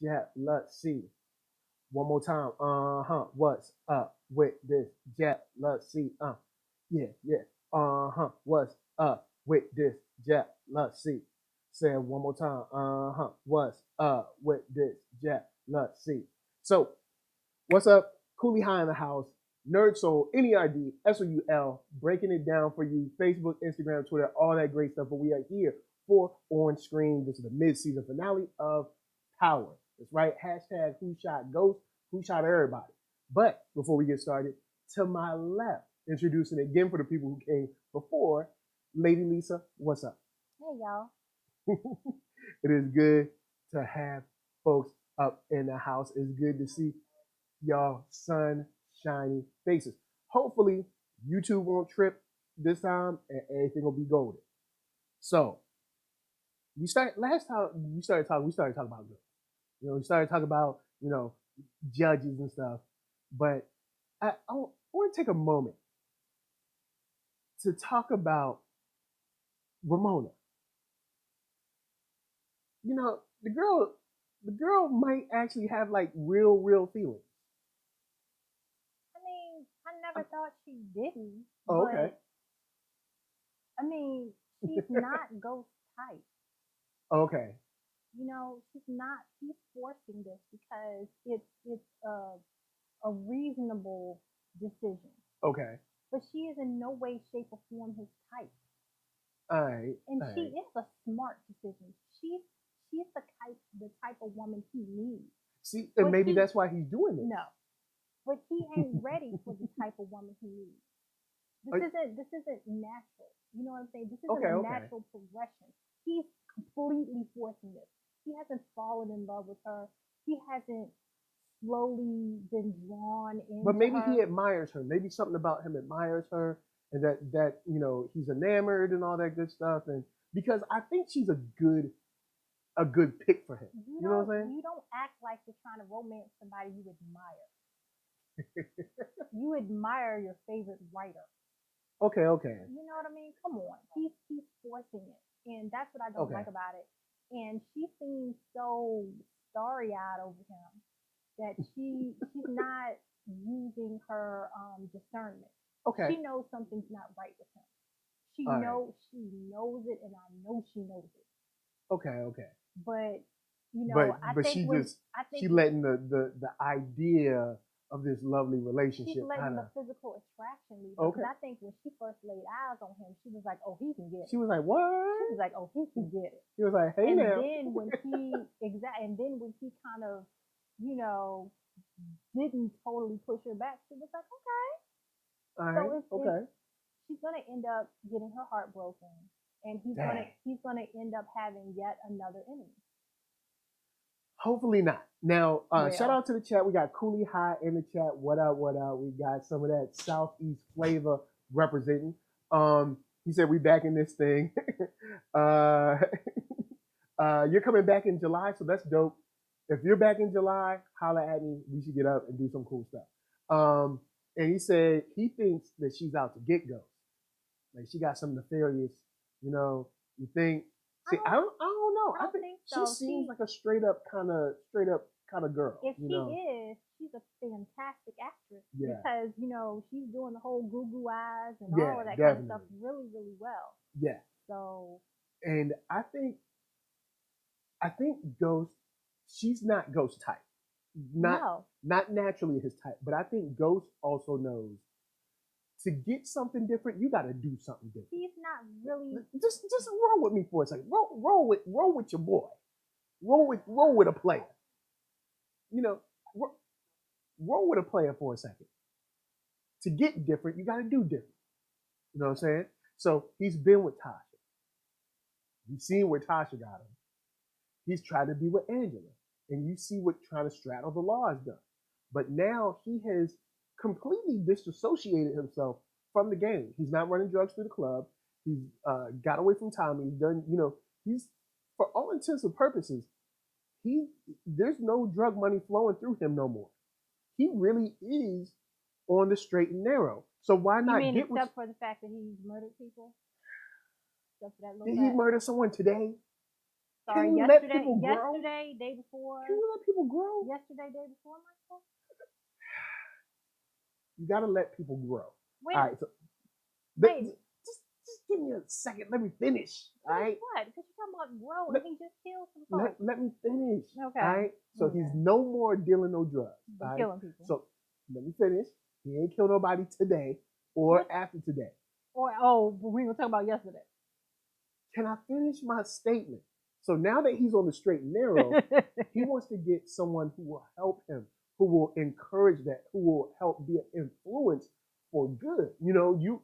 jealousy. One more time. What's up with this jealousy? Yeah, yeah. What's up with this jealousy? Say it one more time. What's up with this jealousy? So, what's up? Cooley High in the house. NERDSoul, NERD, SOUL, breaking it down for you. Facebook, Instagram, Twitter, all that great stuff. But we are here for On Screen. This is the mid-season finale of Power. That's right. Hashtag Who Shot Ghost, Who Shot Everybody. But before we get started, to my left, introducing again for the people who came before, Lady Lisa, what's up? Hey y'all. It is good to have folks up in the house. It's good to see y'all sunshiny faces. Hopefully, YouTube won't trip this time and everything will be golden. So, last time we started talking about girls. We started talking about, judges and stuff. But I want to take a moment to talk about Ramona. The girl might actually have like real feelings. I mean, I never thought she didn't, Oh, okay. but I mean, she's not ghost type. Okay. She's not. She's forcing this because it's a reasonable decision. Okay. But she is in no way, shape, or form his type, All right. and All she right. is a smart decision. She's the type of woman he needs. See, and But maybe he that's why he's doing this. no, but he ain't ready for the type of woman he needs. Are- This isn't natural. You know what I'm saying? This isn't Okay. a Okay. natural progression. He's completely forcing this. He hasn't fallen in love with her. He hasn't slowly been drawn But into maybe he her. admires her. Maybe something about him admires her, and that he's enamored and all that good stuff. And because I think she's a good pick for him. You You know don't what I'm you don't act like you're trying to romance somebody you admire. You admire your favorite writer. saying? Okay. Okay. You know what I mean? Come on. He's forcing it. And that's what I don't Okay. like about it. And she seems so starry eyed over him that she's not using her discernment. Okay. She knows something's not right with him. She All right. knows she knows it, and I know she knows it. Okay. Okay. But I But think she when just I she think letting the idea of this lovely she's relationship letting kind the of. physical attraction leave her. Okay. Because I think when she first laid eyes on him, she was like, "Oh, he can get She it." was like, She "What?" was like, "Oh, he can get it." She was like, "Hey And now." then when he and then when he kind of, you know, didn't totally push her back, she was like, okay. All So right. it's Okay. she's gonna end up getting her heart broken, and Dang. he's gonna end up having yet another enemy. Hopefully not. Now, shout Well, out to the chat. We got Cooley High in the chat. What up? What up? We got some of that Southeast flavor representing. He said we back in this thing. uh, you're coming back in July, so that's dope. If you're back in July, holla at me. We should get up and do some cool stuff. And he said he thinks that she's out to get Ghost. Like she got some nefarious, you think. I See, don't I don't know. I I don't think think she so. seems like a straight up kind of girl. If she is, she's a fantastic actress Yeah. because she's doing the whole goo goo eyes and Yeah, all of that kind of stuff definitely. really well. Yeah. So And I think Ghost, she's not Ghost type. Not no, not naturally his type, but I think Ghost also knows to get something different, you got to do something different. he's not really. Just roll with me for a second. Roll with your boy. Roll with a player. You know, roll with a player for a second. To get different, you got to do different. You know what I'm saying? So he's been with Tasha. You've seen where Tasha got him. He's tried to be with Angela, and you see what trying to straddle the law has done. But now he has completely disassociated himself from the game. He's not running drugs through the club. He's got away from Tommy. He's done, he's for all intents and purposes, he there's no drug money flowing through him no more. He really is on the straight and narrow. So why You not mean get with? except for the fact that he's murdered people? Except for that little Did he fact. murder someone today? sorry, Can you let yesterday, people grow? yesterday, day before, Can you let people grow? yesterday, day before, Michael. You gotta let people grow. Wait, All right, so wait. just give me a second. Let me finish. All right. What? Because you're talking about grow, Let- and he just killed some folks. Let me finish. Okay. All right. So Okay. he's no more dealing no drugs. He's All right? killing people. So let me finish. He ain't killed nobody today or after today. But we were talking about yesterday. Can I finish my statement? So now that he's on the straight and narrow, he wants to get someone who will help him, who will encourage that, who will help be an influence for good. You know, you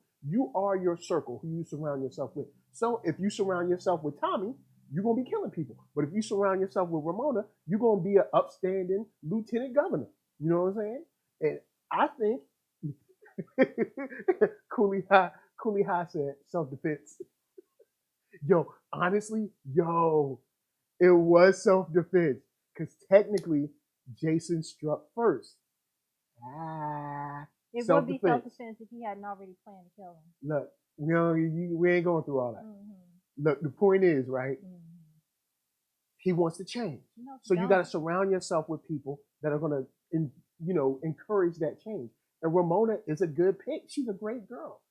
are your circle who you surround yourself with. So if you surround yourself with Tommy, you're gonna be killing people. But if you surround yourself with Ramona, you're gonna be an upstanding lieutenant governor. You know what I'm saying? And I think Cooley High said self-defense. Yo, honestly, it was self-defense. Because technically, Jason struck first. It would be self-defense if he hadn't already planned to kill him. Look, we ain't going through all that. Mm-hmm. Look, the point is, right? Mm-hmm. He wants to change. No, so you got to surround yourself with people that are going to, encourage that change. And Ramona is a good pick. She's a great girl.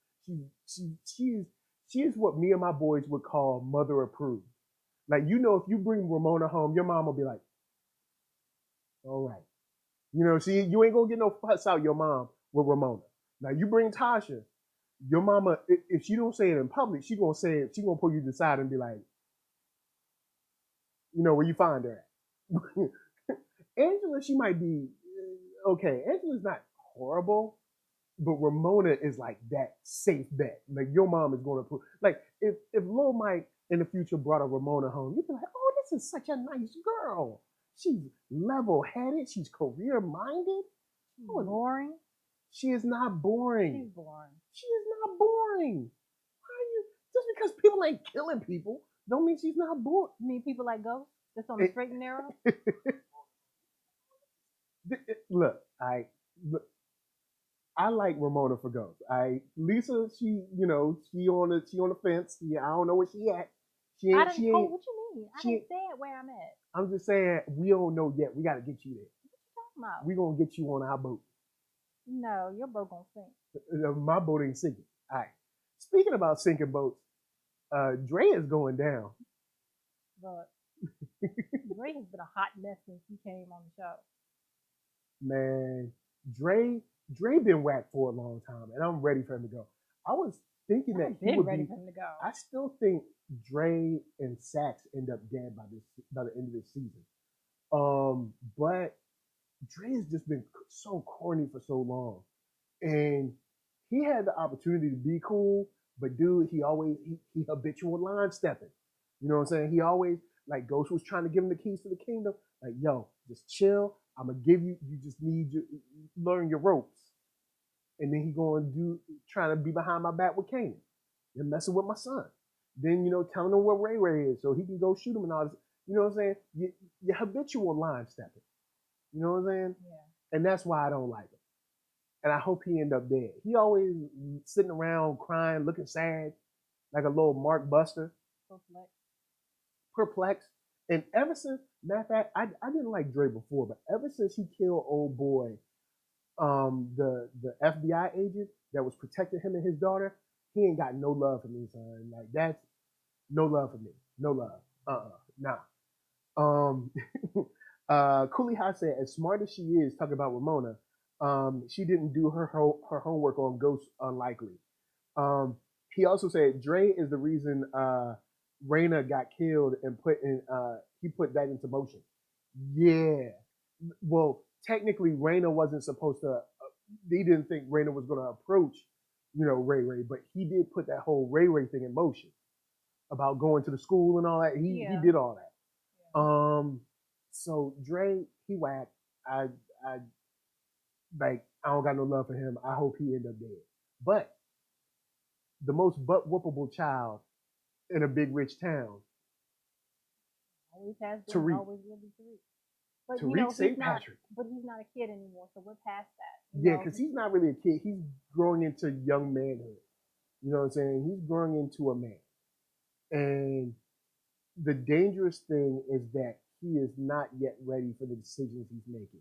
She is what me and my boys would call mother approved. Like, if you bring Ramona home, your mom will be like, all right. You ain't gonna get no fuss out your mom with Ramona. Now you bring Tasha, your mama, if she don't say it in public, she gonna pull you to the side and be like, where you find her at. Angela, she might be okay. Angela's not horrible, but Ramona is like that safe bet. Like, your mom is gonna put, like, if Lil Mike in the future brought a Ramona home, you'd be like, oh, this is such a nice girl. She's level-headed. She's career-minded. Boring. She is not boring. She's boring. She is not boring. Just because people ain't killing people don't mean she's not boring. You mean people like Ghost? That's on the straight and narrow? Look, I like Ramona for Ghost. Lisa, she on the fence. Yeah, I don't know where she at. What you mean? I didn't say it where I'm at. I'm just saying, we don't know yet. We got to get you there. What you talking about? We gonna get you on our boat. No, your boat gonna sink. My boat ain't sinking. All right. Speaking about sinking boats, Dre is going down. But Dre has been a hot mess since he came on the show. Man, Dre been whacked for a long time, and I'm ready for him to go. I was thinking that he would ready for him to go. I still think Dre and Sax end up dead by the end of this season. But Dre has just been so corny for so long, and he had the opportunity to be cool, but dude, he habitual line stepping. You know what I'm saying? He always, like, Ghost was trying to give him the keys to the kingdom. Like, yo, just chill. I'm gonna give you. You just need to learn your ropes. And then he going to trying to be behind my back with Kanan. You're messing with my son. Then, telling him where Ray Ray is so he can go shoot him and all this. You know what I'm saying? You're habitual line stepping. You know what I'm saying? Yeah. And that's why I don't like him. And I hope he end up dead. He always sitting around crying, looking sad, like a little Mark Buster. Perplexed. And ever since, matter of fact, I didn't like Dre before, but ever since he killed old boy, the FBI agent that was protecting him and his daughter, he ain't got no love for me, son. Like, that's no love for me. No love. Nah. Cooley High said, as smart as she is talking about Ramona, she didn't do her homework on Ghost Unlikely. He also said Dre is the reason Raina got killed and he put that into motion. Yeah. Well, technically, Raina wasn't supposed to. He didn't think Raina was going to approach, Ray Ray, but he did put that whole Ray Ray thing in motion about going to the school and all that. He did all that. Yeah. So Dre, he whacked. I don't got no love for him. I hope he end up dead. But the most butt whoopable child in a big rich town, always has been, Tariq. Always will be Tariq. But Tariq St. Patrick. But he's not a kid anymore, so we're past that. Yeah, because he's not really a kid. He's growing into young manhood. You know what I'm saying? He's growing into a man. And the dangerous thing is that he is not yet ready for the decisions he's making,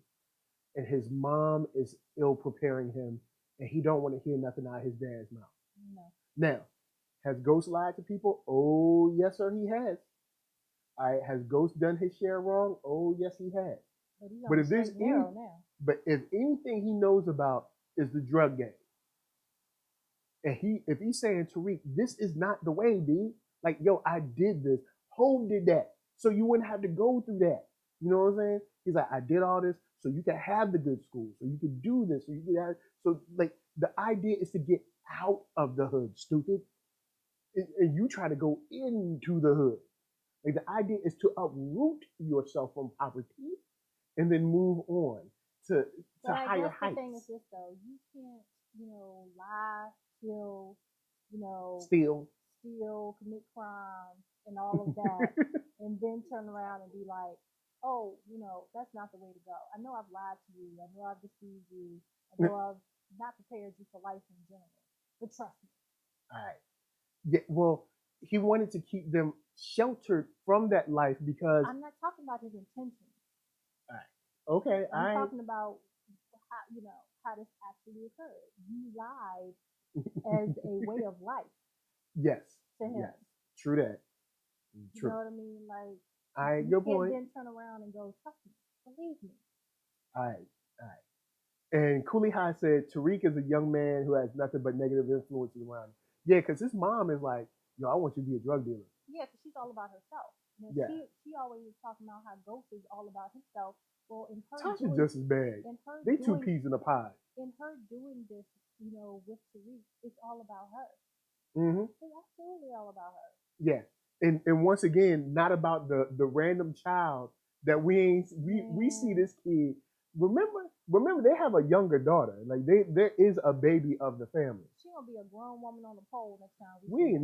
and his mom is ill preparing him, and he don't want to hear nothing out of his dad's mouth. No. Now, has Ghost lied to people? Oh yes, sir, he has. All right, has Ghost done his share wrong? Oh yes, he has. But he's But on if there's straight and narrow now. but if anything he knows about is the drug game, and if he's saying, Tariq, this is not the way, dude. Like, yo, I did this. Hove did that, so you wouldn't have to go through that. You know what I'm saying? He's like, I did all this so you can have the good school, so you can do this, so you can have. So like, the idea is to get out of the hood, stupid, and you try to go into the hood. Like, the idea is to uproot yourself from poverty and then move on to But I higher guess the heights. thing is this though, you can't, lie, steal, Still, commit crime, and all of that, and then turn around and be like, oh, that's not the way to go. I know I've lied to you. I know I've deceived you. I know I've not prepared you for life in general. But trust me. all right. Yeah, well, he wanted to keep them sheltered from that life because. I'm not talking about his intentions. All right. Okay. I'm talking about how this actually occurred. You lied as a way of life. Yes. To him. Yes. True that. True. You know what I mean? Like, all right, you good can't point. then turn around and go, trust me, believe me. All right. All right. And Cooley High said Tariq is a young man who has nothing but negative influences around him. Yeah, because his mom is like, yo, I want you to be a drug dealer. Yeah, because she's all about herself. Yeah. She always is talking about how Ghost is all about himself. Well, in her Tasha's just as bad. They two peas in a pod. In her doing this, with Tariq, it's all about her. Mm-hmm. It's absolutely all about her. Yeah. And once again, not about the random child that we see this kid. Remember they have a younger daughter. Like there is a baby of the family. She gonna be a grown woman on the pole next time. We ain't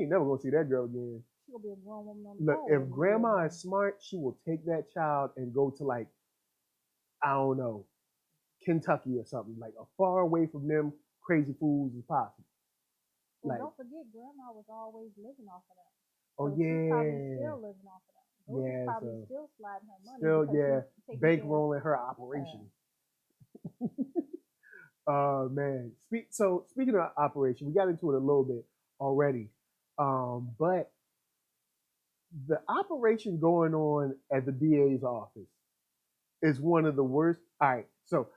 never gonna see that girl again. She gonna be a grown woman on the pole. Look, if grandma is smart, she will take that child and go to, like, I don't know, Kentucky or something, like as far away from them crazy fools as possible. Well, like, don't forget, grandma was always living off of that. Oh, so yeah. She's probably still living off of that. Those yeah, probably so still sliding her money. Still, yeah, bankrolling her operation. Man. Speaking of operation, we got into it a little bit already. But the operation going on at the DA's office is one of the worst. All right, so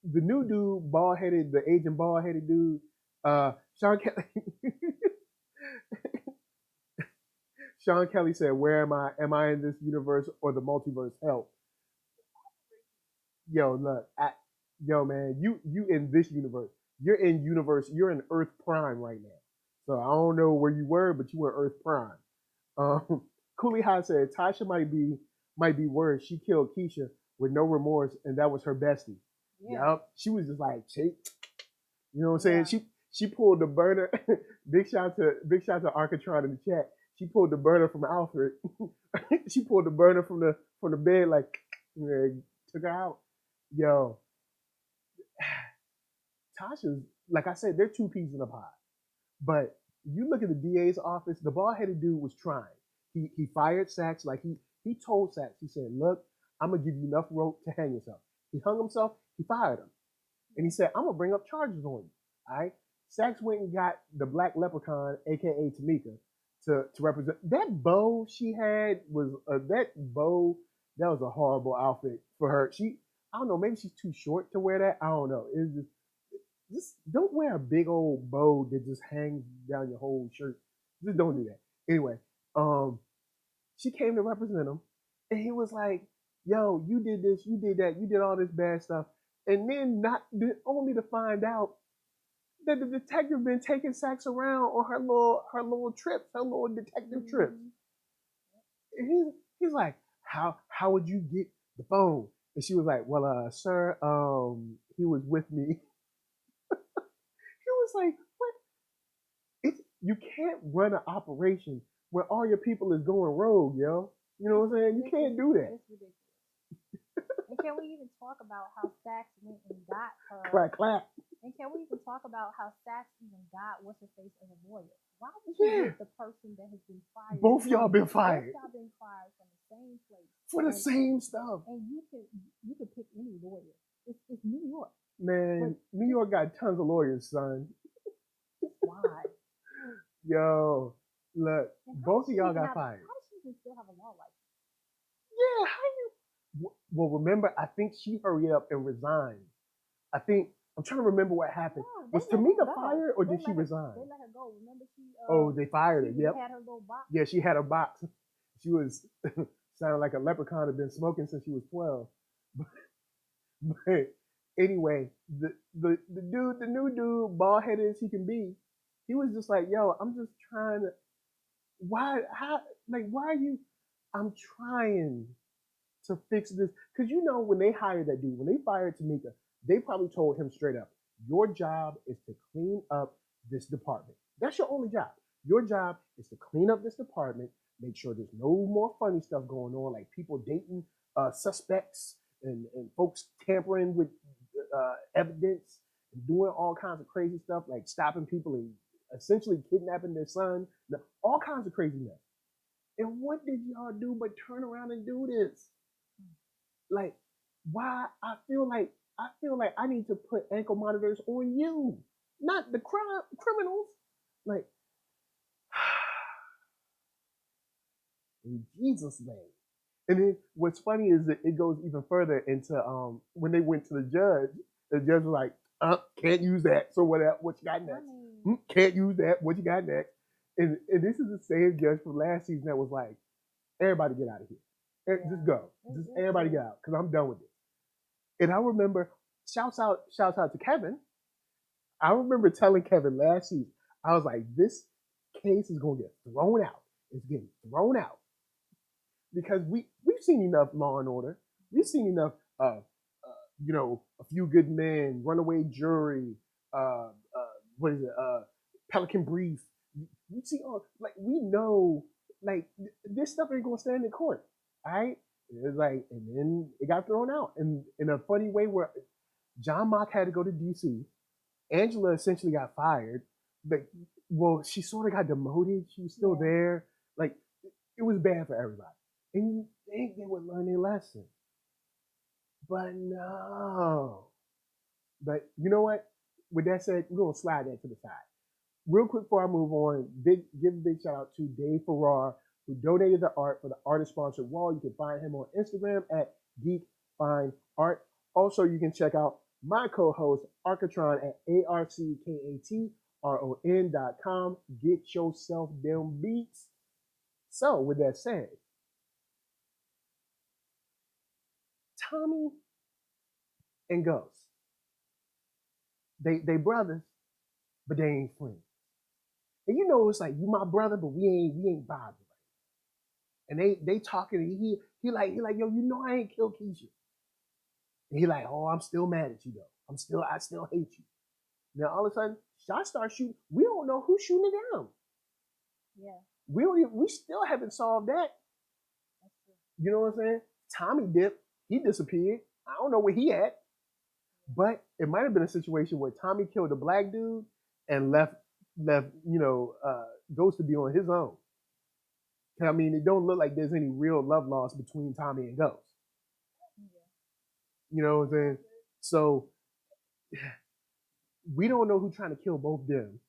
the new dude, the agent bald-headed dude, Sean Kelly. Sean Kelly said, "Where am I? Am I in this universe or the multiverse? Help!" Yo, look, yo, man, you in this universe. You're in Earth Prime right now. So I don't know where you were, but you were Earth Prime. Cooley High said Tasha might be worse. She killed Keisha with no remorse, and that was her bestie. Yeah. Yep. She was just like, you know what I'm saying? She pulled the burner. Big shout to Arcatron in the chat. She pulled the burner from Alfred. She pulled the burner from the bed, like, took her out. Yo, Tasha's, like I said, they're two peas in a pod. But you look at the DA's office, the bald-headed dude was trying. He fired Sachs, like he told Sachs, he said, look, I'm gonna give you enough rope to hang yourself. He hung himself, he fired him. And he said, I'm gonna bring up charges on you. All right. Sachs went and got the black leprechaun, aka Tamika, to represent. That bow she had was that was a horrible outfit for her. I don't know, maybe she's too short to wear that. I don't know. It's just don't wear a big old bow that just hangs down your whole shirt. Just don't do that. Anyway, she came to represent him, and he was like, yo, you did this, you did that, you did all this bad stuff. And then only to find out that the detective been taking Sachs around on her little trips, her little detective trips. And he's like, how would you get the phone? And she was like, well, sir, he was with me. He was like, what? You can't run an operation where all your people is going rogue, yo. You know what I'm saying? You can't do that. It's ridiculous. And can we even talk about how Sachs went and got her? Clap, clap. And And can we even talk about how Sax even got what's her face as a lawyer? Why would you Yeah. get the person that has been fired? Both y'all been fired Both y'all been fired from the same place for the same stuff. And you could pick any lawyer. It's New York. Man, New York got tons of lawyers, son. Why? Yo, look, both of y'all got fired. How does she even still have a law license? Yeah, how you? Well, remember, I think she hurried up and resigned. I think I'm trying to remember what happened. No, Was Tamika fired or did she resign? They let her go. Remember she? Oh, they fired her. She Yep. had her little box. Yeah, she had a box. She was sounded like a leprechaun had been smoking since she was 12. But anyway, the dude, the new dude, bald headed as he can be, he was just like, yo, I'm just trying to. Why? How? Like, why are you? I'm trying to fix this because you know when they hired that dude, when they fired Tamika, they probably told him straight up, your job is to clean up this department. That's your only job. Your job is to clean up this department, make sure there's no more funny stuff going on, like people dating suspects and folks tampering with evidence and doing all kinds of crazy stuff, like stopping people and essentially kidnapping their son, all kinds of craziness. And what did y'all do but turn around and do this? Like, why? I feel like I need to put ankle monitors on you, not the criminals. Like, in Jesus' name. And then what's funny is that it goes even further into when they went to the judge was like, can't use that. So what you got next? Can't use that. What you got next? And this is the same judge from last season that was like, everybody get out of here. Yeah. Just go. Just everybody get out because I'm done with this. And I remember, shouts out to Kevin. I remember telling Kevin last season, I was like, this case is going to get thrown out. It's getting thrown out. Because we've seen enough Law and Order. We've seen enough, A Few Good Men, Runaway Jury, what is it, Pelican Brief. We see all, like, we know, like, this stuff ain't going to stand in court. All right? It's like, and then it got thrown out. And in a funny way where John Mock had to go to D.C., Angela essentially got fired. But, well, she sort of got demoted. She was still there. Like, it was bad for everybody. And you think they would learn their lesson. But no. But you know what? With that said, we're going to slide that to the side. Real quick before I move on, give a big shout out to Dave Farrar, who donated the art for the artist-sponsored wall. You can find him on Instagram at GeekFindArt. Also, you can check out my co-host, Arcatron, at ARCKATRON.com. Get yourself them beats. So, with that said, Tommy and Ghost, they brothers, but they ain't friends. And you know, it's like, you my brother, but we ain't bothered. And they talking, and he like, yo, you know I ain't killed Keisha. And he like, oh, I'm still mad at you though. I still hate you. Now all of a sudden, shots start shooting. We don't know who's shooting it down. Yeah. We still haven't solved that. You know what I'm saying? Tommy dipped. He disappeared. I don't know where he at. But it might have been a situation where Tommy killed a black dude and left Ghost to be on his own. I mean, it don't look like there's any real love lost between Tommy and Ghost. You know what I'm saying? So we don't know who's trying to kill both them.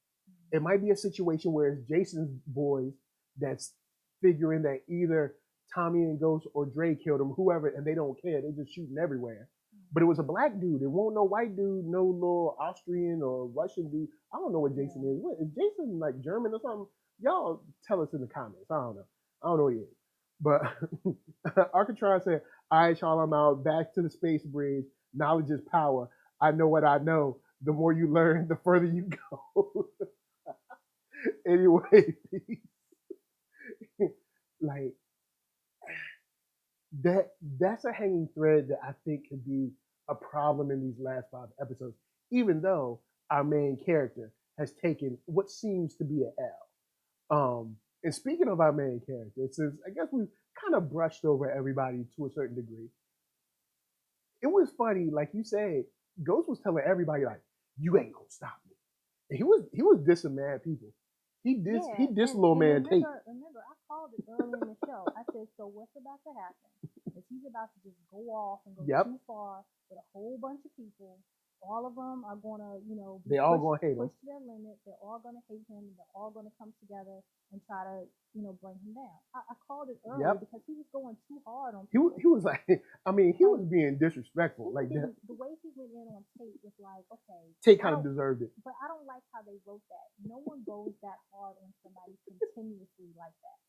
It might be a situation where it's Jason's boys that's figuring that either Tommy and Ghost or Dre killed him, whoever, and they don't care. They're just shooting everywhere. But it was a black dude. It won't no white dude, no little Austrian or Russian dude. I don't know what Jason is. What is Jason, like German or something? Y'all tell us in the comments. I don't know. I don't know what he is. But Arcatron said, all right, y'all, I'm out. Back to the space bridge. Knowledge is power. I know what I know. The more you learn, the further you go. Anyway, like, that's a hanging thread that I think could be a problem in these last 5 episodes, even though our main character has taken what seems to be an L. And speaking of our main character, since I guess we've kind of brushed over everybody to a certain degree, it was funny, like you said, Ghost was telling everybody, like, You ain't gonna stop me. And he was dissing mad people. He dissed little man Tate. Remember, I called it early in the show. I said, so what's about to happen is he's about to just go off and go too far with a whole bunch of people. All of them are gonna, they all gonna hate him. Push to their limit. They're all gonna hate him. They're all gonna come together and try to, bring him down. I called it early because he was going too hard on people. He was like, he was being disrespectful. Like that. The way he went in on Tate was like, okay, Tate kind of deserved it. But I don't like how they wrote that. No one goes that hard on somebody continuously like that.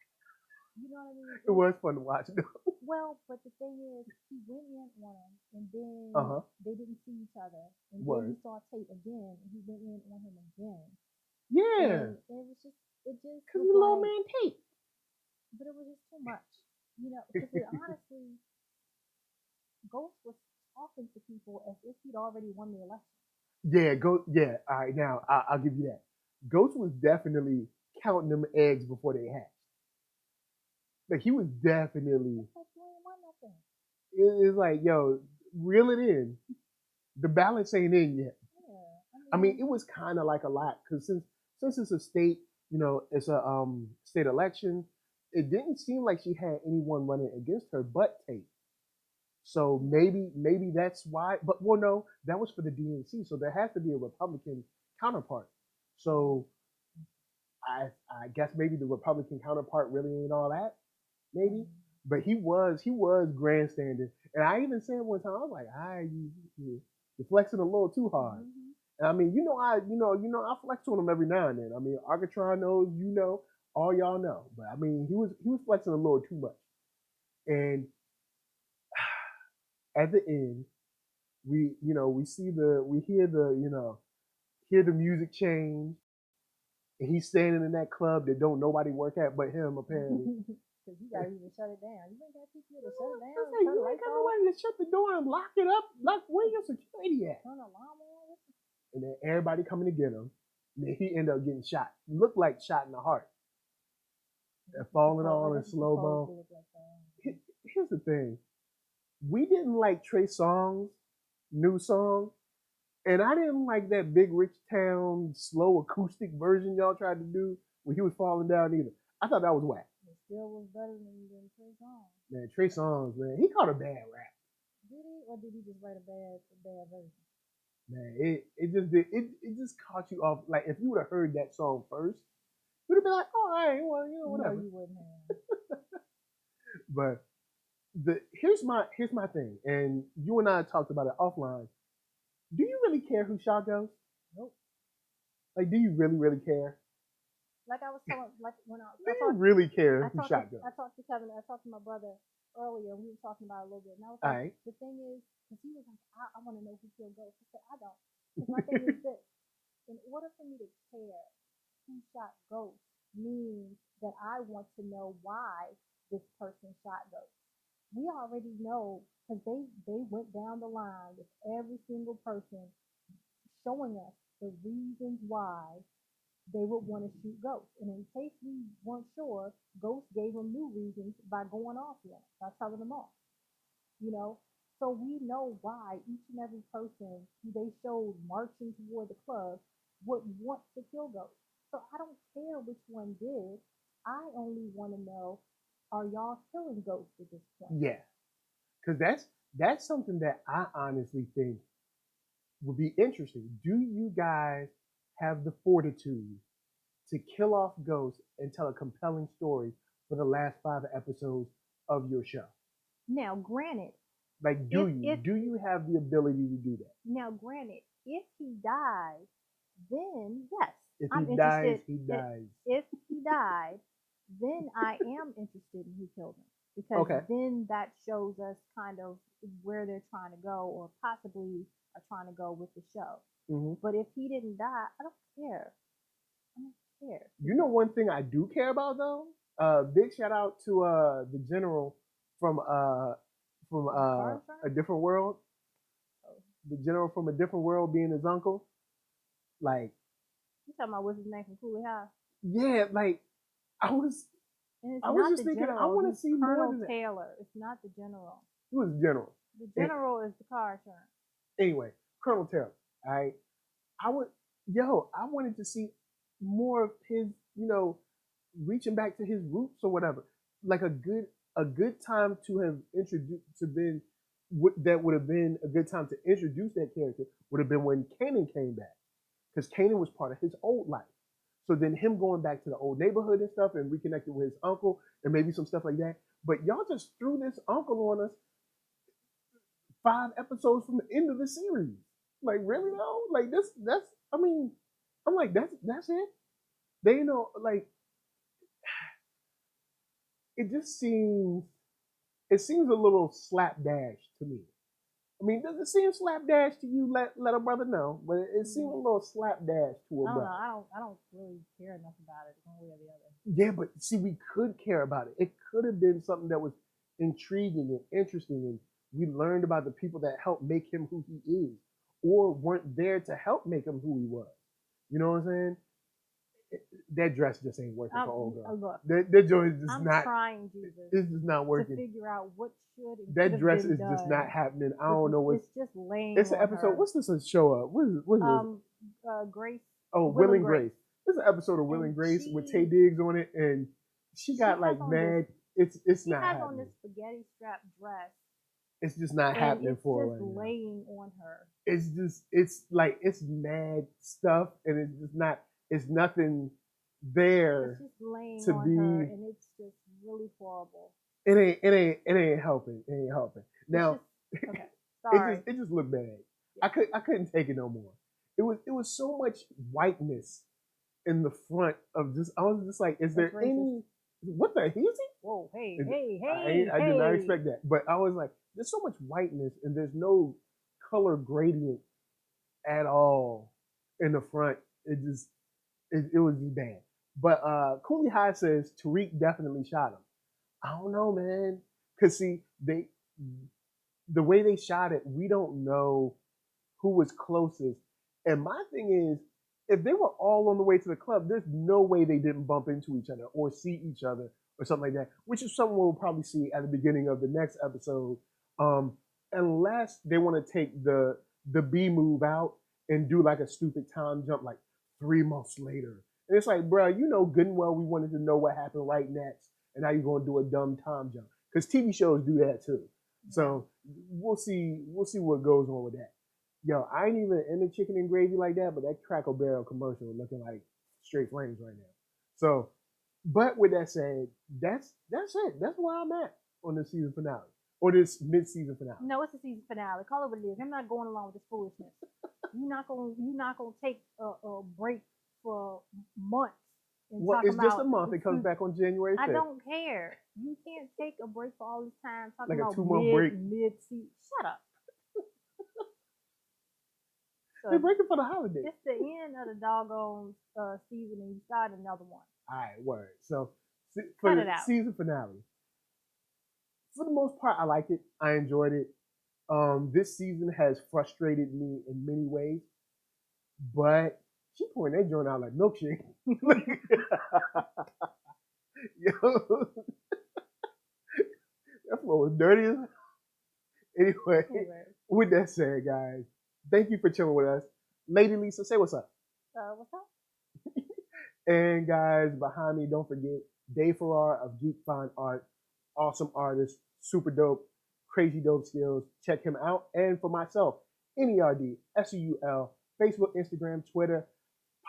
You know what I mean? It was fun to watch, though. Well, but the thing is, he went in on him, and then they didn't see each other. And then he saw Tate again, and he went in on him again. Yeah. And it just because he's little man Tate. But it was just too much, because honestly, Ghost was talking to people as if he'd already won the election. Yeah, Yeah, all right, now I'll give you that. Ghost was definitely counting them eggs before they hatched. Like he was definitely. It's like, yo, reel it in. The balance ain't in yet. Yeah, I mean, it was kind of like a lot because since it's a state, it's a state election. It didn't seem like she had anyone running against her but Tate. So maybe that's why. But well, no, that was for the DNC. So there has to be a Republican counterpart. So I guess maybe the Republican counterpart really ain't all that. Maybe, but he was grandstanding. And I even said one time, I was like, you're flexing a little too hard. Mm-hmm. And I mean, I flex on him every now and then. I mean, Argatron knows, all y'all know. But I mean, he was flexing a little too much. And at the end, we hear the music change, and he's standing in that club that don't nobody work at but him apparently. Because you gotta even shut it down. You ain't got people to shut it down. You ain't got nobody to shut the door and lock it up. Where your security at? Turn the alarm on. And then everybody coming to get him. And then he ended up getting shot. Looked like shot in the heart. And falling all in slow-mo. Here's the thing. We didn't like Trey Songz's new song. And I didn't like that Big Rich Town slow acoustic version y'all tried to do when he was falling down either. I thought that was whack. It still was better than Trey Songz. Man, Trey Songz, man, he caught a bad rap. Did he, or did he just write a bad version? Man, it just caught you off. Like if you would have heard that song first, you'd have been like, oh, all right, well, whatever. No, you wouldn't have. But here's my thing, and you and I talked about it offline. Do you really care who shot Ghost? Nope. Like, do you really care? Like I was telling, like when I really care who shot Ghost? I talked to Kevin. I talked to my brother earlier. We were talking about it a little bit, and I was like, the thing is, because he was like, I want to know who killed Ghost. I said, I don't. Because my thing is this: in order for me to care who shot Ghost means that I want to know why this person shot Ghost. We already know because they went down the line with every single person showing us the reasons why they would want to shoot Ghost. And in case we weren't sure, Ghost gave them new reasons by going off on them, by telling them off. So we know why each and every person who they showed marching toward the club would want to kill Ghost. So I don't care which one did. I only want to know, are y'all killing Ghost at this point? Yeah. Because that's something that I honestly think would be interesting. Do you guys have the fortitude to kill off Ghost and tell a compelling story for the last 5 episodes of your show? Now, granted, like, do you have the ability to do that? Now, granted, if he dies, then yes, if I'm he interested. Dies, he dies. If he died, then I am interested in who killed him, because then that shows us kind of where they're trying to go, or possibly are trying to go with the show. Mm-hmm. But if he didn't die, I don't care. I don't care. You know, one thing I do care about though. Big shout out to the general from a different world. The general from a different world being his uncle. Like, you talking about what's his name from Cooley High? Yeah, like I was just thinking, general. I want to see Colonel more than Taylor. It's not the general. He was the general. The general is the car insurance. Anyway, Colonel Taylor. All right. I wanted to see more of his, reaching back to his roots or whatever. Like a good time to have introduced to been that would have been a good time to introduce that character would have been when Kanan came back, because Kanan was part of his old life. So then him going back to the old neighborhood and stuff and reconnecting with his uncle and maybe some stuff like that. But y'all just threw this uncle on us 5 episodes from the end of the series. Like, really though? Like that's I mean, I'm like, that's it. They like, it just seems a little slapdash to me. I mean, does it seem slapdash to you? Let a brother know, but it seems a little slapdash to a brother. I don't really care enough about it one way or the other. Yeah, but see, we could care about it. It could have been something that was intriguing and interesting, and we learned about the people that helped make him who he is, or weren't there to help make him who he was. You know what I'm saying? That dress just ain't working for old girl. Look, that joint is just I'm not. trying, Jesus. It's just not working. To figure out what should. That dress is done. just not happening. I don't know what's. It's just laying. It's an episode. Her. What's this? A show up? What is this? Grace. Oh, Will and Grace. This is an episode of Will and Grace with Tay Diggs on it, and she got like mad. It's not happening. She has on this spaghetti strap dress. It's just not happening for her. It's just laying on her. It's like it's mad stuff, and it's just not. It's nothing there it's just laying to on be, her, and it's just really horrible. It ain't helping. It ain't helping. Now, okay, sorry. it just looked bad. Yeah. I couldn't take it no more. It was so much whiteness in the front of just. I was just like, is there any? What the hell? Whoa, hey. I did not expect that, but I was like, there's so much whiteness, and there's no color gradient at all in the front. It was just bad. But Cooley High says Tariq definitely shot him. I don't know, man. Cause see, the way they shot it, we don't know who was closest. And my thing is, if they were all on the way to the club, there's no way they didn't bump into each other or see each other or something like that, which is something we'll probably see at the beginning of the next episode. Unless they want to take the B move out and do like a stupid time jump like 3 months later. And it's like, bro, you know good and well we wanted to know what happened right next, and now you're going to do a dumb time jump. Because TV shows do that too. So we'll see what goes on with that. Yo, I ain't even in the chicken and gravy like that, but that Crackle Barrel commercial is looking like straight flames right now. So, but with that said, that's it. That's where I'm at on the season finale. Or this mid-season finale. No, it's the season finale. Call it what it is. I'm not going along with this foolishness. You're not gonna take a break for months. Well, it's just a month. It comes back on January 5th. I don't care. You can't take a break for all this time talking like about a 2-month break. Mid-season. Shut up. So they're breaking for the holiday. It's the end of the doggone season, and you start another one. All right, word. So for the season finale, for the most part, I liked it. I enjoyed it. This season has frustrated me in many ways, but she pouring that joint out like milkshake. Yo, that floor was dirty as. Anyway, with that said, guys, thank you for chilling with us. Lady Lisa, say what's up. What's up? And guys, behind me, don't forget Dave Farrar of Geek Fine Art. Awesome artist, super dope, crazy dope skills. Check him out. And for myself, NERDSoul, Facebook, Instagram, Twitter,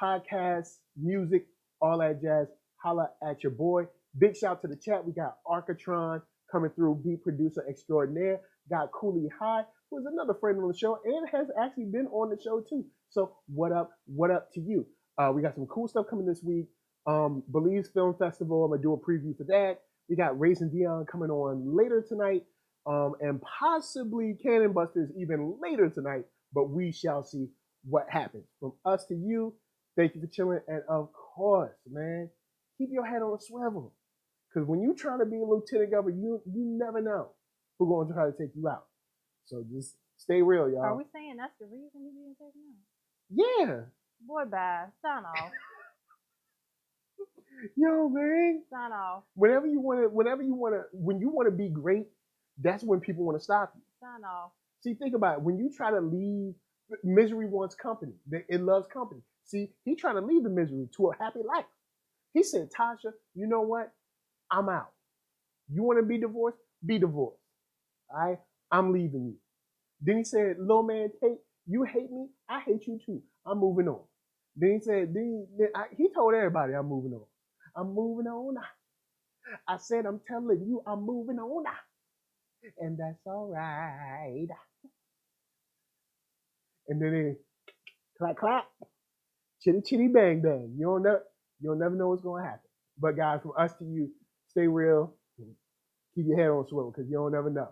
podcasts, music, all that jazz. Holla at your boy. Big shout to the chat. We got Arcatron coming through, beat producer extraordinaire. Got Cooley High, who is another friend on the show and has actually been on the show too. So what up to you? We got some cool stuff coming this week. Belize Film Festival, I'm gonna do a preview for that. We got Raisin Dion coming on later tonight, and possibly Cannon Busters even later tonight, but we shall see what happens. From us to you, thank you for chilling, and of course, man, keep your head on a swivel, because when you try to be a lieutenant governor, you never know who's going to try to take you out. So just stay real, y'all. Are we saying that's the reason he's being taken out? Yeah. Boy, bye. Sign off. Yo, man. Sign off. When you want to be great, that's when people want to stop you. Sign off. See, think about it. When you try to leave, Misery wants company. It loves company. See, he trying to lead the misery to a happy life. He said, Tasha, you know what? I'm out. You want to be divorced? Be divorced. All right? I'm leaving you. Then he said, little man, Tate, you hate me? I hate you too. I'm moving on. Then he said, he told everybody I'm moving on. I'm moving on. I said, I'm telling you, I'm moving on. And that's all right. And then he clap, clap, chitty, chitty, bang, bang. You'll never know what's going to happen. But guys, from us to you, stay real. Keep your head on swivel because you don't never know.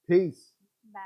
Peace. Bye.